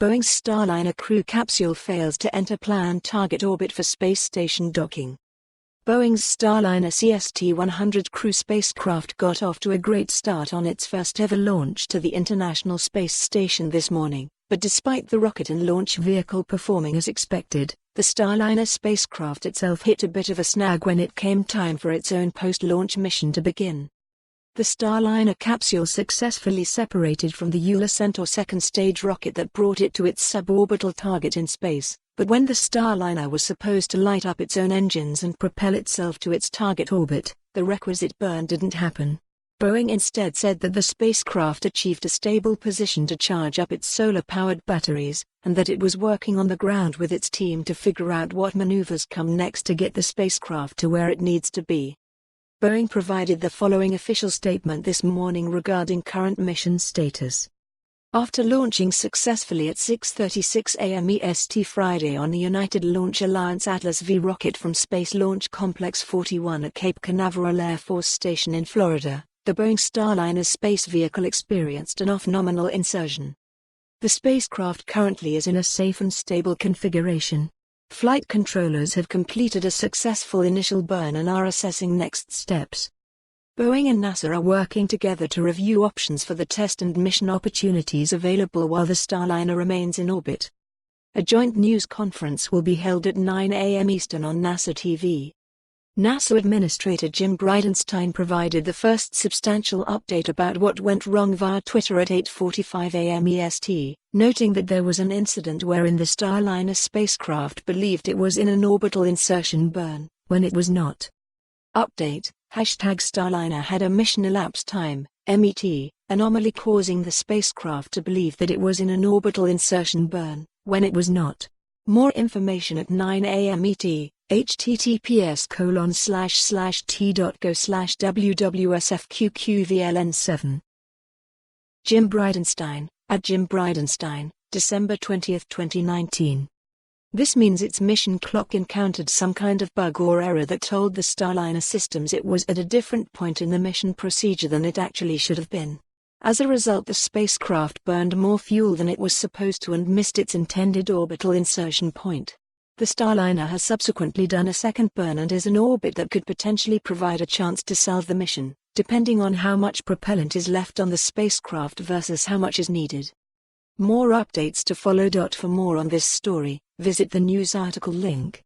Boeing's Starliner crew capsule fails to enter planned target orbit for space station docking. Boeing's Starliner CST-100 crew spacecraft got off to a great start on its first-ever launch to the International Space Station this morning, but despite the rocket and launch vehicle performing as expected, the Starliner spacecraft itself hit a bit of a snag when it came time for its own post-launch mission to begin. The Starliner capsule successfully separated from the ULA Centaur second-stage rocket that brought it to its sub-orbital target in space, but when the Starliner was supposed to light up its own engines and propel itself to its target orbit, the requisite burn didn't happen. Boeing instead said that the spacecraft achieved a stable position to charge up its solar-powered batteries, and that it was working on the ground with its team to figure out what maneuvers come next to get the spacecraft to where it needs to be. Boeing provided the following official statement this morning regarding current mission status. After launching successfully at 6:36 a.m. EST Friday on the United Launch Alliance Atlas V rocket from Space Launch Complex 41 at Cape Canaveral Air Force Station in Florida, the Boeing Starliner space vehicle experienced an off-nominal insertion. The spacecraft currently is in a safe and stable configuration. Flight controllers have completed a successful initial burn and are assessing next steps. Boeing and NASA are working together to review options for the test and mission opportunities available while the Starliner remains in orbit. A joint news conference will be held at 9 a.m. Eastern on NASA TV. NASA Administrator Jim Bridenstine provided the first substantial update about what went wrong via Twitter at 8:45 a.m. EST, noting that there was an incident wherein the Starliner spacecraft believed it was in an orbital insertion burn, when it was not. Update: #Starliner had a mission elapsed time, MET, anomaly causing the spacecraft to believe that it was in an orbital insertion burn, when it was not. More information at 9 a.m. ET. https://t.go/wwsfqqvln7. Jim Bridenstine, at Jim Bridenstine, December 20, 2019. This means its mission clock encountered some kind of bug or error that told the Starliner systems it was at a different point in the mission procedure than it actually should have been. As a result, the spacecraft burned more fuel than it was supposed to and missed its intended orbital insertion point. The Starliner has subsequently done a second burn and is in orbit that could potentially provide a chance to salve the mission, depending on how much propellant is left on the spacecraft versus how much is needed. More updates to follow. For more on this story, visit the news article link.